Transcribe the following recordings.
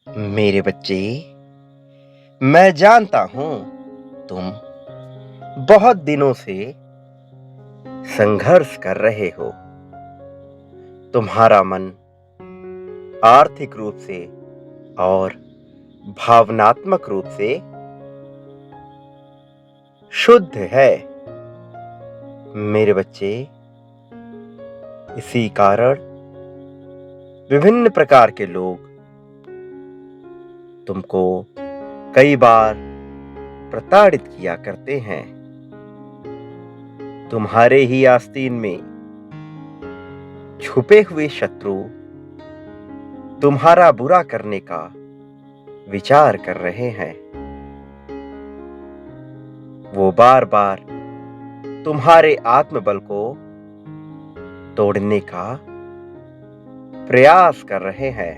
मेरे बच्चे, मैं जानता हूं तुम बहुत दिनों से संघर्ष कर रहे हो। तुम्हारा मन आर्थिक रूप से और भावनात्मक रूप से शुद्ध है। मेरे बच्चे, इसी कारण विभिन्न प्रकार के लोग तुमको कई बार प्रताड़ित किया करते हैं। तुम्हारे ही आस्तीन में छुपे हुए शत्रु तुम्हारा बुरा करने का विचार कर रहे हैं। वो बार बार तुम्हारे आत्मबल को तोड़ने का प्रयास कर रहे हैं।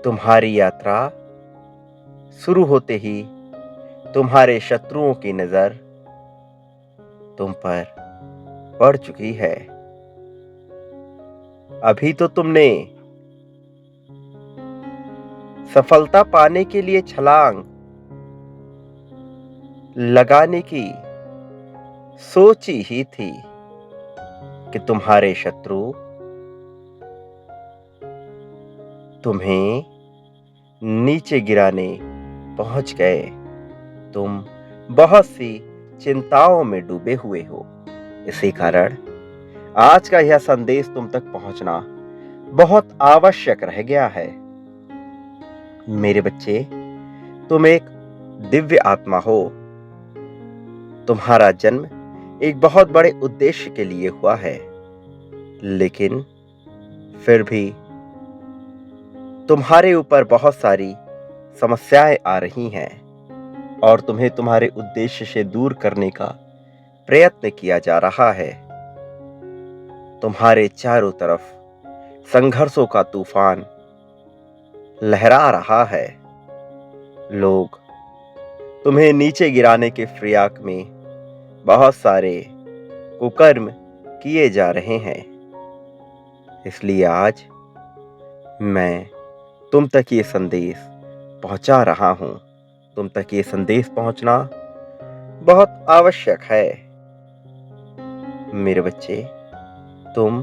तुम्हारी यात्रा शुरू होते ही तुम्हारे शत्रुओं की नजर तुम पर पड़ चुकी है। अभी तो तुमने सफलता पाने के लिए छलांग लगाने की सोची ही थी कि तुम्हारे शत्रु तुम्हें नीचे गिराने पहुंच गए। तुम बहुत सी चिंताओं में डूबे हुए हो। इसी कारण आज का यह संदेश तुम तक पहुंचना बहुत आवश्यक रह गया है। मेरे बच्चे, तुम एक दिव्य आत्मा हो। तुम्हारा जन्म एक बहुत बड़े उद्देश्य के लिए हुआ है, लेकिन फिर भी तुम्हारे ऊपर बहुत सारी समस्याएं आ रही हैं और तुम्हें तुम्हारे उद्देश्य से दूर करने का प्रयत्न किया जा रहा है। तुम्हारे चारों तरफ संघर्षों का तूफान लहरा रहा है। लोग तुम्हें नीचे गिराने के फिराक में बहुत सारे कुकर्म किए जा रहे हैं। इसलिए आज मैं तुम तक ये संदेश पहुंचा रहा हूं। तुम तक ये संदेश पहुंचना बहुत आवश्यक है। मेरे बच्चे, तुम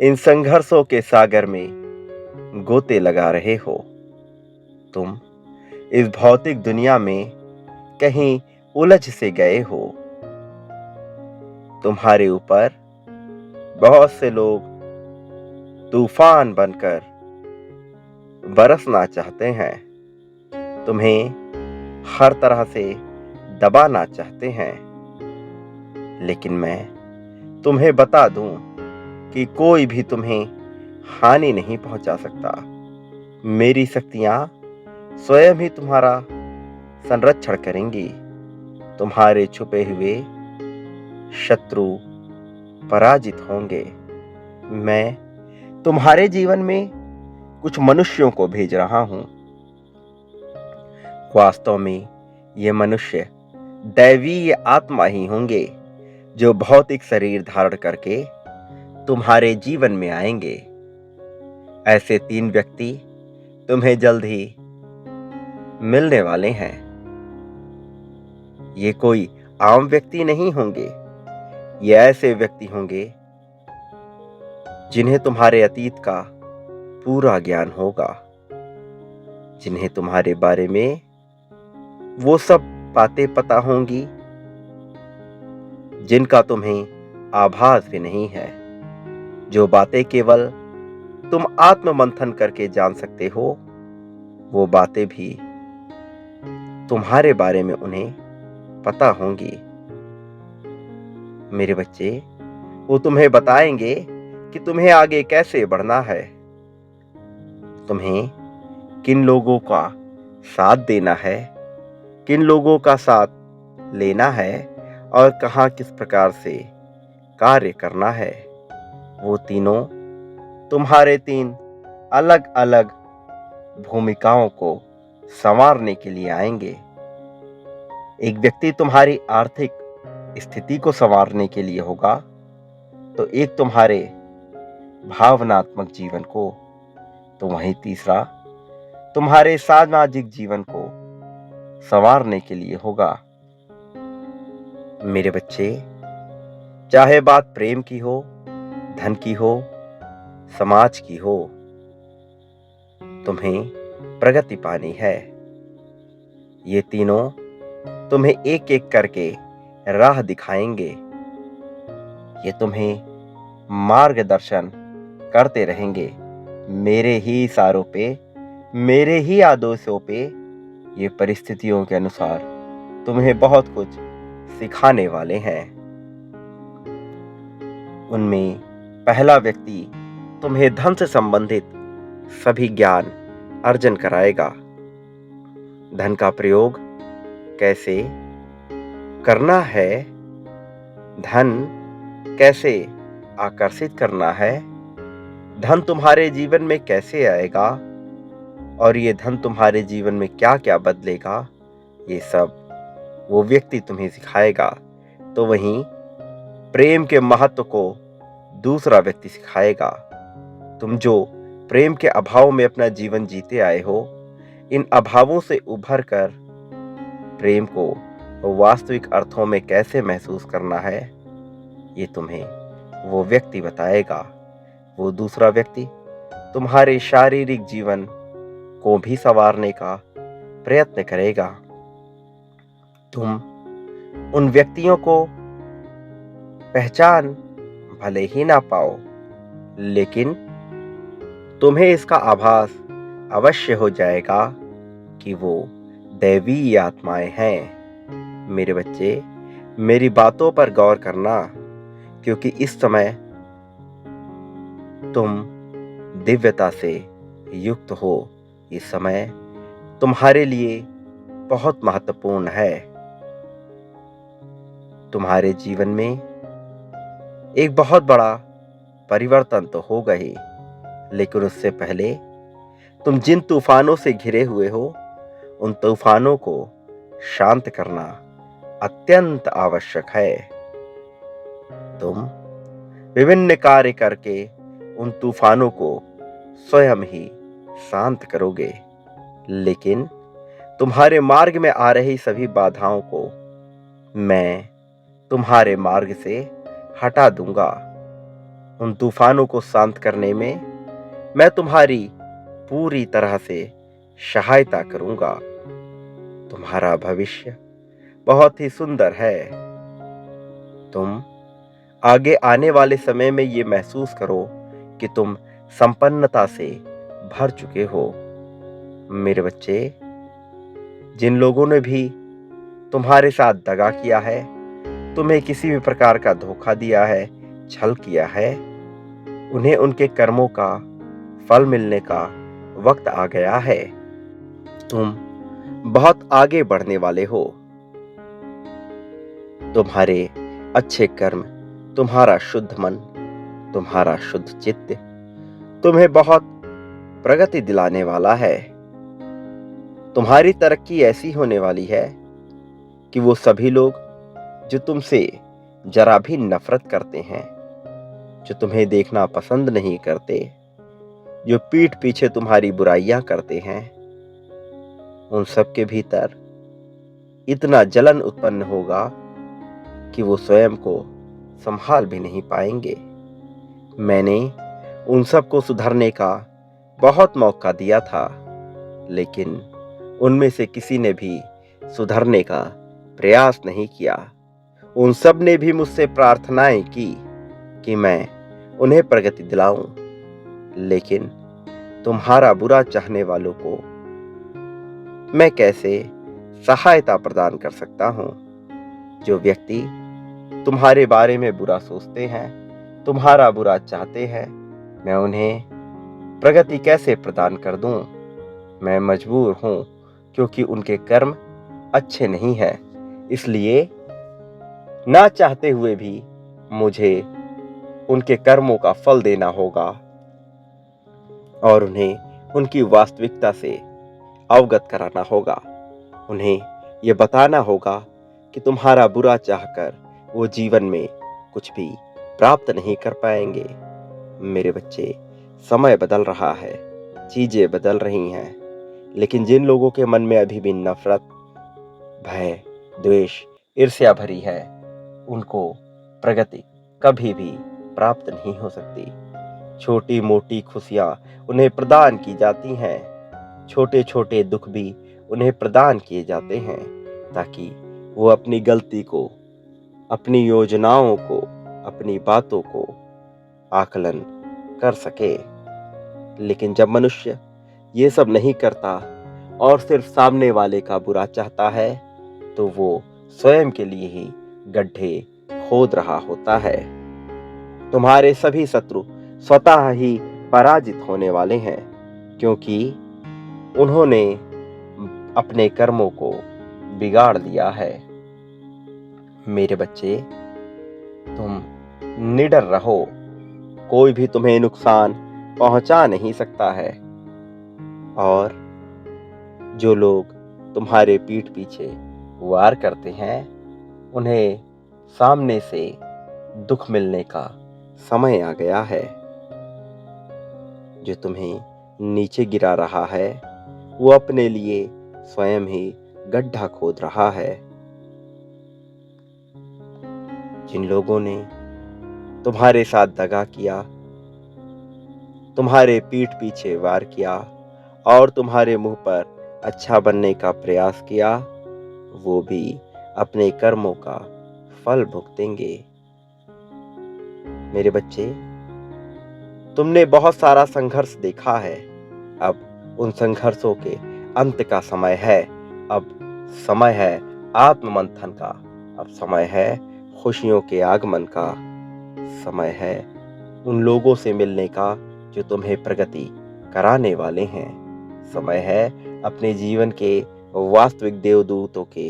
इन संघर्षों के सागर में गोते लगा रहे हो। तुम इस भौतिक दुनिया में कहीं उलझ से गए हो। तुम्हारे ऊपर बहुत से लोग तूफान बनकर बरसना चाहते हैं। तुम्हें हर तरह से दबाना चाहते हैं, लेकिन मैं तुम्हें बता दूं कि कोई भी तुम्हें हानि नहीं पहुंचा सकता। मेरी शक्तियां स्वयं ही तुम्हारा संरक्षण करेंगी। तुम्हारे छुपे हुए शत्रु पराजित होंगे। मैं तुम्हारे जीवन में कुछ मनुष्यों को भेज रहा हूं। वास्तव में ये मनुष्य दैवीय आत्मा ही होंगे जो भौतिक शरीर धारण करके तुम्हारे जीवन में आएंगे। ऐसे 3 व्यक्ति तुम्हें जल्द ही मिलने वाले हैं। ये कोई आम व्यक्ति नहीं होंगे। ये ऐसे व्यक्ति होंगे जिन्हें तुम्हारे अतीत का पूरा ज्ञान होगा, जिन्हें तुम्हारे बारे में वो सब बातें पता होंगी जिनका तुम्हें आभास भी नहीं है। जो बातें केवल तुम आत्ममंथन करके जान सकते हो, वो बातें भी तुम्हारे बारे में उन्हें पता होंगी। मेरे बच्चे, वो तुम्हें बताएंगे कि तुम्हें आगे कैसे बढ़ना है, तुम्हें किन लोगों का साथ देना है, किन लोगों का साथ लेना है और कहां किस प्रकार से कार्य करना है। वो तीनों तुम्हारे 3 अलग अलग भूमिकाओं को संवारने के लिए आएंगे। एक व्यक्ति तुम्हारी आर्थिक स्थिति को संवारने के लिए होगा, तो एक तुम्हारे भावनात्मक जीवन को तो वहीं तीसरा तुम्हारे सामाजिक जीवन को संवारने के लिए होगा। मेरे बच्चे, चाहे बात प्रेम की हो, धन की हो, समाज की हो, तुम्हें प्रगति पानी है। ये तीनों तुम्हें एक एक करके राह दिखाएंगे। ये तुम्हें मार्गदर्शन करते रहेंगे। मेरे ही इशारों पे, मेरे ही आदेशों पे ये परिस्थितियों के अनुसार तुम्हें बहुत कुछ सिखाने वाले हैं। उनमें पहला व्यक्ति तुम्हें धन से संबंधित सभी ज्ञान अर्जन कराएगा। धन का प्रयोग कैसे करना है, धन कैसे आकर्षित करना है, धन तुम्हारे जीवन में कैसे आएगा और ये धन तुम्हारे जीवन में क्या क्या बदलेगा, ये सब वो व्यक्ति तुम्हें सिखाएगा। तो वहीं प्रेम के महत्व को दूसरा व्यक्ति सिखाएगा। तुम जो प्रेम के अभाव में अपना जीवन जीते आए हो, इन अभावों से उभर कर प्रेम को वास्तविक अर्थों में कैसे महसूस करना है, ये तुम्हें वो व्यक्ति बताएगा। वो दूसरा व्यक्ति तुम्हारे शारीरिक जीवन को भी संवारने का प्रयत्न करेगा। तुम उन व्यक्तियों को पहचान भले ही ना पाओ, लेकिन तुम्हें इसका आभास अवश्य हो जाएगा कि वो दैवीय आत्माएं हैं। मेरे बच्चे, मेरी बातों पर गौर करना, क्योंकि इस समय तुम दिव्यता से युक्त हो। इस समय तुम्हारे लिए बहुत महत्वपूर्ण है। तुम्हारे जीवन में एक बहुत बड़ा परिवर्तन तो होगा ही, लेकिन उससे पहले तुम जिन तूफानों से घिरे हुए हो, उन तूफानों को शांत करना अत्यंत आवश्यक है। तुम विभिन्न कार्य करके उन तूफानों को स्वयं ही शांत करोगे, लेकिन तुम्हारे मार्ग में आ रही सभी बाधाओं को मैं तुम्हारे मार्ग से हटा दूंगा। उन तूफानों को शांत करने में मैं तुम्हारी पूरी तरह से सहायता करूंगा। तुम्हारा भविष्य बहुत ही सुंदर है। तुम आगे आने वाले समय में ये महसूस करो कि तुम संपन्नता से भर चुके हो। मेरे बच्चे, जिन लोगों ने भी तुम्हारे साथ दगा किया है, तुम्हें किसी भी प्रकार का धोखा दिया है, छल किया है, उन्हें उनके कर्मों का फल मिलने का वक्त आ गया है। तुम बहुत आगे बढ़ने वाले हो। तुम्हारे अच्छे कर्म, तुम्हारा शुद्ध मन, तुम्हारा शुद्ध चित्त तुम्हें बहुत प्रगति दिलाने वाला है। तुम्हारी तरक्की ऐसी होने वाली है कि वो सभी लोग जो तुमसे जरा भी नफरत करते हैं, जो तुम्हें देखना पसंद नहीं करते, जो पीठ पीछे तुम्हारी बुराइयां करते हैं, उन सब के भीतर इतना जलन उत्पन्न होगा कि वो स्वयं को संभाल भी नहीं पाएंगे। मैंने उन सब को सुधरने का बहुत मौका दिया था, लेकिन उनमें से किसी ने भी सुधरने का प्रयास नहीं किया। उन सब ने भी मुझसे प्रार्थनाएं की कि मैं उन्हें प्रगति दिलाऊं, लेकिन तुम्हारा बुरा चाहने वालों को मैं कैसे सहायता प्रदान कर सकता हूं। जो व्यक्ति तुम्हारे बारे में बुरा सोचते हैं, तुम्हारा बुरा चाहते हैं, मैं उन्हें प्रगति कैसे प्रदान कर दूं। मैं मजबूर हूं, क्योंकि उनके कर्म अच्छे नहीं हैं। इसलिए ना चाहते हुए भी मुझे उनके कर्मों का फल देना होगा और उन्हें उनकी वास्तविकता से अवगत कराना होगा। उन्हें यह बताना होगा कि तुम्हारा बुरा चाहकर वो जीवन में कुछ भी प्राप्त नहीं कर पाएंगे। मेरे बच्चे, समय बदल रहा है, चीजें बदल रही हैं, लेकिन जिन लोगों के मन में अभी भी नफरत, भय, द्वेष, ईर्ष्या भरी है, उनको प्रगति कभी भी प्राप्त नहीं हो सकती। छोटी मोटी खुशियां उन्हें प्रदान की जाती हैं, छोटे छोटे दुख भी उन्हें प्रदान किए जाते हैं, ताकि वो अपनी गलती को, अपनी योजनाओं को, अपनी बातों को आकलन कर सके। लेकिन जब मनुष्य ये सब नहीं करता और सिर्फ सामने वाले का बुरा चाहता है, तो वो स्वयं के लिए ही गड्ढे खोद रहा होता है। तुम्हारे सभी शत्रु स्वतः ही पराजित होने वाले हैं, क्योंकि उन्होंने अपने कर्मों को बिगाड़ दिया है। मेरे बच्चे, तुम निडर रहो, कोई भी तुम्हें नुकसान पहुंचा नहीं सकता है। और जो लोग तुम्हारे पीठ पीछे वार करते हैं, उन्हें सामने से दुख मिलने का समय आ गया है। जो तुम्हें नीचे गिरा रहा है, वो अपने लिए स्वयं ही गड्ढा खोद रहा है। जिन लोगों ने तुम्हारे साथ दगा किया, तुम्हारे पीठ पीछे वार किया और तुम्हारे मुंह पर अच्छा बनने का प्रयास किया, वो भी अपने कर्मों का फल भुगतेंगे। मेरे बच्चे, तुमने बहुत सारा संघर्ष देखा है। अब उन संघर्षों के अंत का समय है। अब समय है आत्ममंथन का। अब समय है खुशियों के आगमन का। समय है उन लोगों से मिलने का जो तुम्हें प्रगति कराने वाले हैं। समय है अपने जीवन के वास्तविक देवदूतों के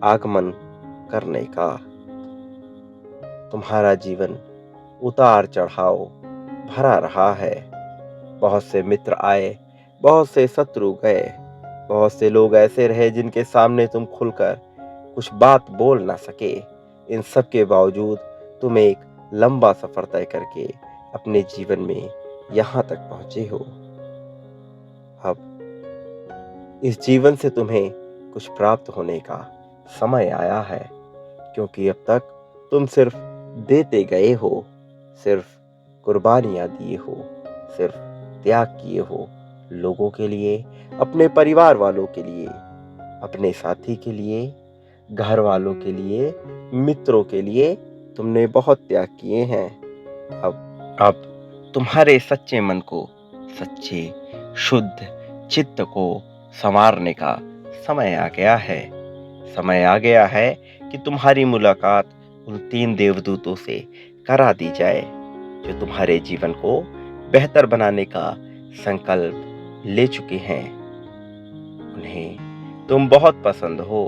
आगमन करने का। तुम्हारा जीवन उतार चढ़ाव भरा रहा है। बहुत से मित्र आए, बहुत से शत्रु गए, बहुत से लोग ऐसे रहे जिनके सामने तुम खुलकर कुछ बात बोल ना सके। इन सब के बावजूद तुम एक लंबा सफर तय करके अपने जीवन में यहाँ तक पहुंचे हो। अब इस जीवन से तुम्हें कुछ प्राप्त होने का समय आया है, क्योंकि अब तक तुम सिर्फ देते गए हो, सिर्फ कुर्बानियां दिए हो, सिर्फ त्याग किए हो लोगों के लिए, अपने परिवार वालों के लिए, अपने साथी के लिए, घर वालों के लिए, मित्रों के लिए तुमने बहुत त्याग किए हैं। अब तुम्हारे सच्चे मन को, सच्चे शुद्ध चित्त को संवारने का समय आ गया है। समय आ गया है कि तुम्हारी मुलाकात उन 3 देवदूतों से करा दी जाए, जो तुम्हारे जीवन को बेहतर बनाने का संकल्प ले चुके हैं। उन्हें तुम बहुत पसंद हो,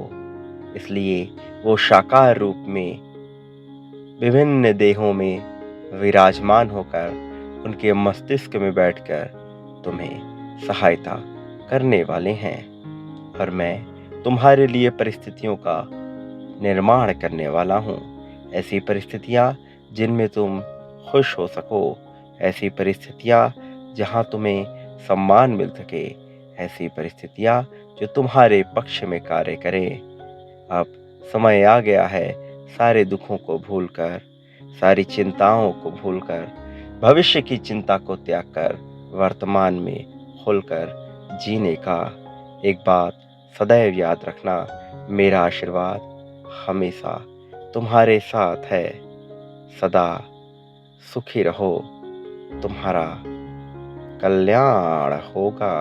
इसलिए वो साकार रूप में विभिन्न देहों में विराजमान होकर उनके मस्तिष्क में बैठकर तुम्हें सहायता करने वाले हैं। और मैं तुम्हारे लिए परिस्थितियों का निर्माण करने वाला हूँ। ऐसी परिस्थितियाँ जिनमें तुम खुश हो सको, ऐसी परिस्थितियाँ जहाँ तुम्हें सम्मान मिल सके, ऐसी परिस्थितियाँ जो तुम्हारे पक्ष में कार्य करें। अब समय आ गया है सारे दुखों को भूलकर, सारी चिंताओं को भूलकर, भविष्य की चिंता को त्याग कर वर्तमान में खुलकर जीने का। एक बात सदैव याद रखना, मेरा आशीर्वाद हमेशा तुम्हारे साथ है। सदा सुखी रहो, तुम्हारा कल्याण होगा।